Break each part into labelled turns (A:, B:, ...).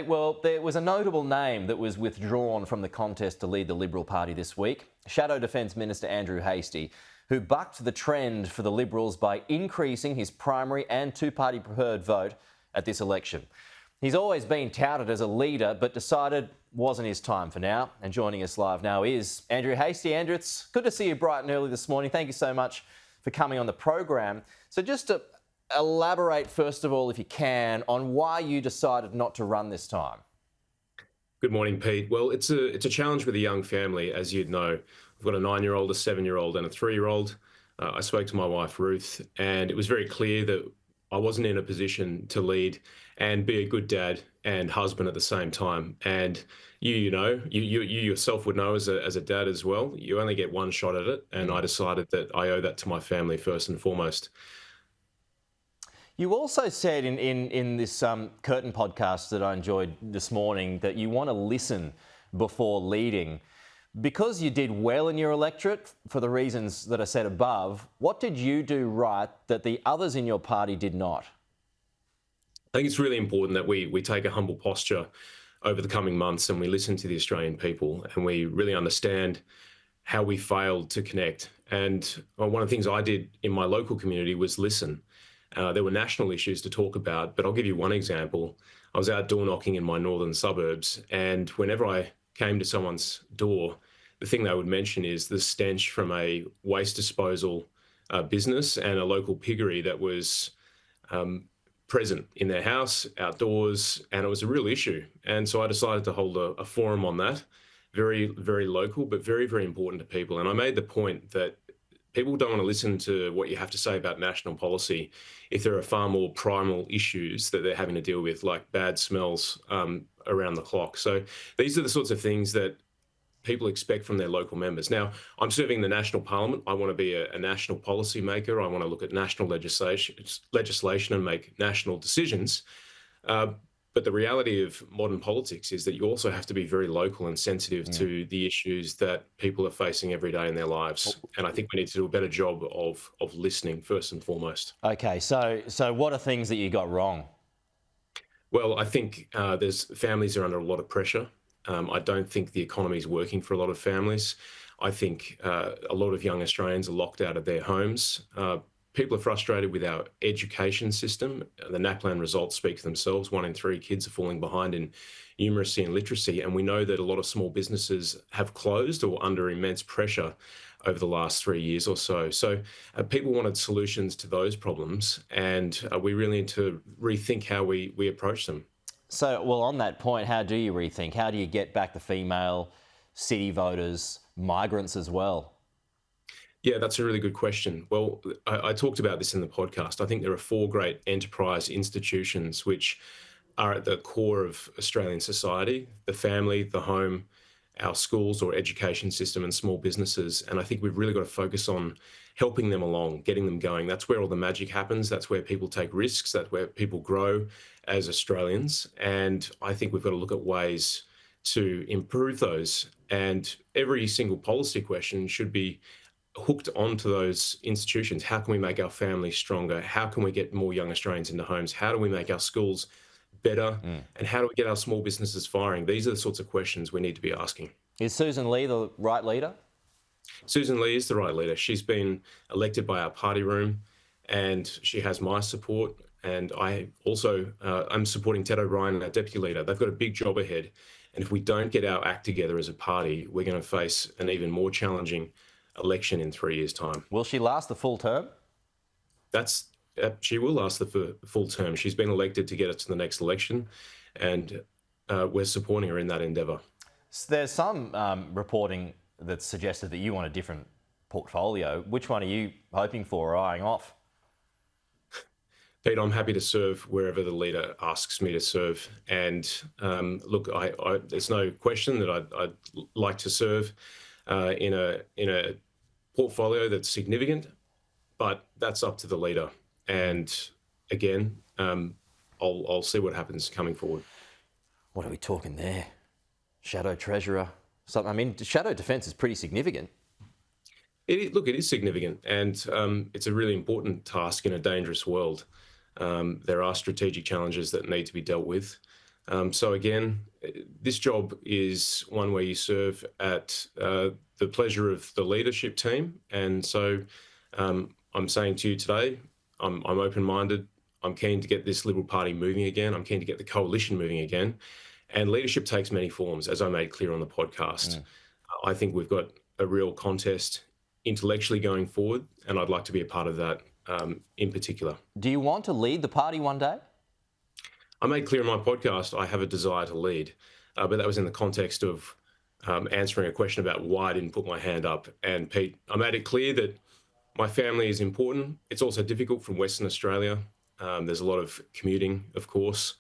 A: Well, there was a notable name that was withdrawn from the contest to lead the Liberal Party this week, Shadow Defence Minister Andrew Hastie, who bucked the trend for the Liberals by increasing his primary and two-party preferred vote at this election. He's always been touted as a leader, but decided wasn't his time for now. And joining us live now is Andrew Hastie. Andrew, it's good to see you bright and early this morning. Thank you so much for coming on the program. So just to elaborate, first of all, if you can, on why you decided not to run this time.
B: Good morning, Pete. Well, it's a challenge with a young family, as you'd know. I've got a 9-year-old, a 7-year-old and a 3-year-old. I spoke to my wife, Ruth, and it was very clear that I wasn't in a position to lead and be a good dad and husband at the same time. And you yourself would know as a dad as well, you only get one shot at it. And I decided that I owe that to my family first and foremost.
A: You also said in this Curtain podcast that I enjoyed this morning that you want to listen before leading. Because you did well in your electorate, for the reasons that I said above, what did you do right that the others in your party did not?
B: I think it's really important that we take a humble posture over the coming months and we listen to the Australian people and we really understand how we failed to connect. And one of the things I did in my local community was listen. There were national issues to talk about, but I'll give you one example. I was out door knocking in my northern suburbs, and whenever I came to someone's door, the thing they would mention is the stench from a waste disposal business and a local piggery that was present in their house, outdoors, and it was a real issue. And so I decided to hold a forum on that, very, very local, but very, very important to people. And I made the point that people don't want to listen to what you have to say about national policy if there are far more primal issues that they're having to deal with, like bad smells around the clock. So these are the sorts of things that people expect from their local members. Now, I'm serving the National Parliament. I want to be a national policy maker. I want to look at national legislation and make national decisions. But the reality of modern politics is that you also have to be very local and sensitive to the issues that people are facing every day in their lives. And I think we need to do a better job of listening first and foremost.
A: Okay, so what are things that you got wrong?
B: Well, I think families are under a lot of pressure. I don't think the economy is working for a lot of families. I think a lot of young Australians are locked out of their homes. People are frustrated with our education system. The NAPLAN results speak for themselves. 1 in 3 kids are falling behind in numeracy and literacy. And we know that a lot of small businesses have closed or under immense pressure over the last 3 years or so. So people wanted solutions to those problems, and we really need to rethink how we approach them.
A: So, well, on that point, how do you rethink? How do you get back the female city voters, migrants as well?
B: Yeah, that's a really good question. Well, I talked about this in the podcast. I think there are 4 great enterprise institutions which are at the core of Australian society: the family, the home, our schools or education system, and small businesses. And I think we've really got to focus on helping them along, getting them going. That's where all the magic happens. That's where people take risks. That's where people grow as Australians. And I think we've got to look at ways to improve those. And every single policy question should be hooked onto those institutions. How can we make our families stronger? How can we get more young Australians into homes? How do we make our schools better? And how do we get our small businesses firing? These are the sorts of questions we need to be asking.
A: Is Sussan Ley the right leader?
B: Sussan Ley is the right leader. She's been elected by our party room and she has my support. And I also, I'm supporting Ted O'Brien, our deputy leader. They've got a big job ahead. And if we don't get our act together as a party, we're going to face an even more challenging election in 3 years' time.
A: Will she last the full term?
B: She will last the full term. She's been elected to get us to the next election, and we're supporting her in that endeavour.
A: So there's some reporting that suggested that you want a different portfolio. Which one are you hoping for or eyeing off?
B: Pete, I'm happy to serve wherever the leader asks me to serve. And look, there's no question that I'd like to serve in a portfolio that's significant, but that's up to the leader. And again, I'll see what happens coming forward.
A: What are we talking there? Shadow Treasurer? Something. I mean, Shadow Defence is pretty significant.
B: Look, it is significant, and it's a really important task in a dangerous world. There are strategic challenges that need to be dealt with. So again, this job is one where you serve at the pleasure of the leadership team. And so I'm saying to you today, I'm open-minded. I'm keen to get this Liberal Party moving again. I'm keen to get the coalition moving again. And leadership takes many forms, as I made clear on the podcast. I think we've got a real contest intellectually going forward, and I'd like to be a part of that in particular.
A: Do you want to lead the party one day?
B: I made clear in my podcast I have a desire to lead, but that was in the context of answering a question about why I didn't put my hand up. And Pete, I made it clear that my family is important. It's also difficult from Western Australia. There's a lot of commuting, of course.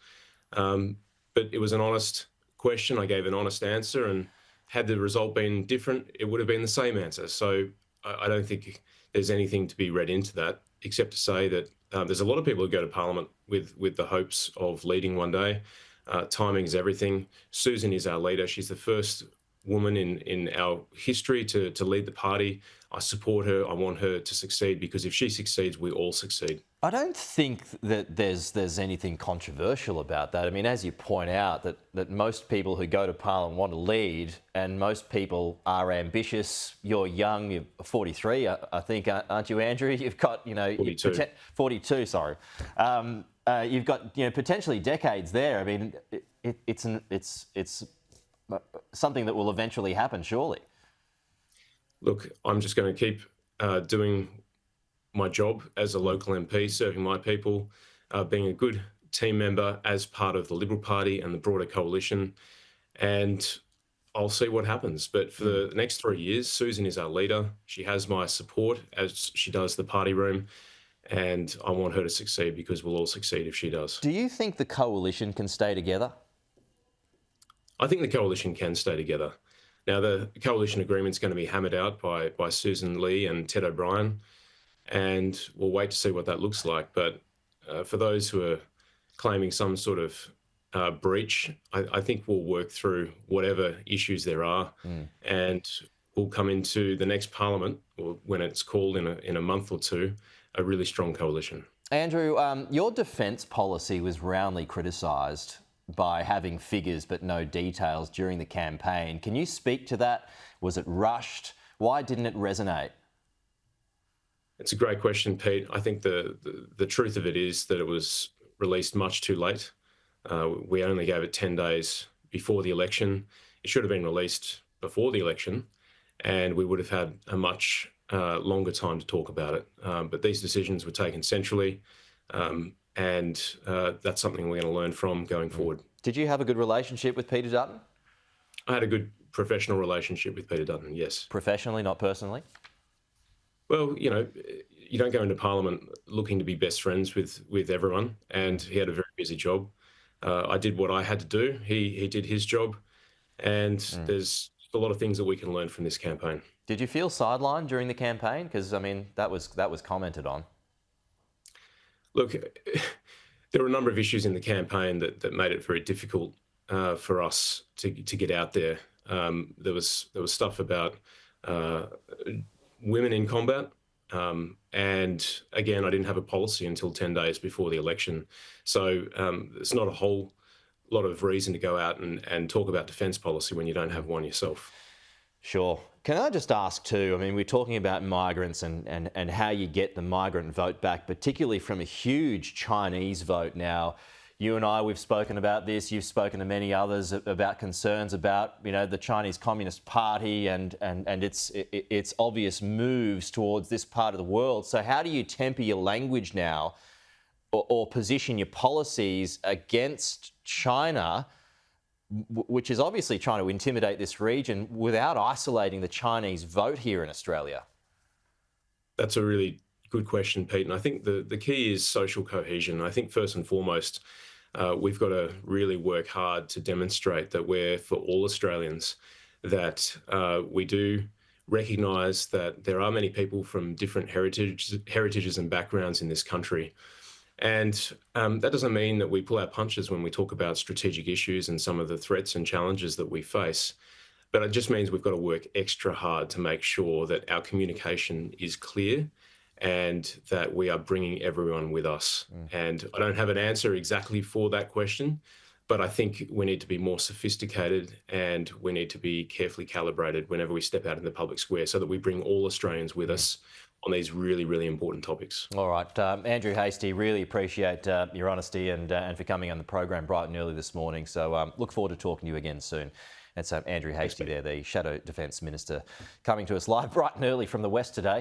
B: But it was an honest question. I gave an honest answer, and had the result been different, it would have been the same answer. So I don't think there's anything to be read into that, except to say that there's a lot of people who go to Parliament with the hopes of leading one day. Timing is everything. Sussan is our leader. She's the first woman in our history to lead the party. I support her. I want her to succeed, because if she succeeds, we all succeed.
A: I don't think that there's anything controversial about that. I mean, as you point out, that most people who go to Parliament want to lead, and most people are ambitious. You're young, you're 43, I think, aren't you, Andrew? You've got,
B: 42.
A: 42, sorry. You've got, potentially decades there. I mean, it's something that will eventually happen, surely.
B: Look, I'm just going to keep doing my job as a local MP, serving my people, being a good team member as part of the Liberal Party and the broader coalition, and I'll see what happens. But for the next 3 years, Sussan is our leader. She has my support, as she does the party room, and I want her to succeed, because we'll all succeed if she does.
A: Do you think the coalition can stay together?
B: I think the coalition can stay together. Now, the coalition agreement's going to be hammered out by Sussan Ley and Ted O'Brien, and we'll wait to see what that looks like. But for those who are claiming some sort of breach, I think we'll work through whatever issues there are, and we'll come into the next Parliament, or when it's called in a month or two, a really strong coalition.
A: Andrew, your defence policy was roundly criticised by having figures but no details during the campaign. Can you speak to that? Was it rushed? Why didn't it resonate?
B: It's a great question, Pete. I think the truth of it is that it was released much too late. We only gave it 10 days before the election. It should have been released before the election, and we would have had a much longer time to talk about it. But these decisions were taken centrally, and that's something we're going to learn from going forward.
A: Did you have a good relationship with Peter Dutton?
B: I had a good professional relationship with Peter Dutton, yes.
A: Professionally, not personally?
B: Well, you don't go into Parliament looking to be best friends with everyone, and he had a very busy job. I did what I had to do. He did his job, and there's a lot of things that we can learn from this campaign.
A: Did you feel sidelined during the campaign? Because, I mean, that was commented on.
B: Look, there were a number of issues in the campaign that made it very difficult for us to get out there. There was stuff about women in combat. And again, I didn't have a policy until 10 days before the election. So it's not a whole lot of reason to go out and talk about defence policy when you don't have one yourself.
A: Sure. Can I just ask too, I mean, we're talking about migrants and how you get the migrant vote back, particularly from a huge Chinese vote now. You and I, we've spoken about this. You've spoken to many others about concerns about, the Chinese Communist Party and its obvious moves towards this part of the world. So how do you temper your language now or position your policies against China, which is obviously trying to intimidate this region, without isolating the Chinese vote here in Australia?
B: That's a really good question, Pete. And I think the key is social cohesion. I think first and foremost, we've got to really work hard to demonstrate that we're for all Australians, that we do recognise that there are many people from different heritages and backgrounds in this country. And that doesn't mean that we pull our punches when we talk about strategic issues and some of the threats and challenges that we face. But it just means we've got to work extra hard to make sure that our communication is clear and that we are bringing everyone with us. And I don't have an answer exactly for that question, But I think we need to be more sophisticated and we need to be carefully calibrated whenever we step out in the public square so that we bring all Australians with us on these really, really important topics.
A: All right. Andrew Hastie, really appreciate your honesty and for coming on the program bright and early this morning. So look forward to talking to you again soon. That's Andrew Hastie there, the Shadow Defence Minister, coming to us live bright and early from the West today.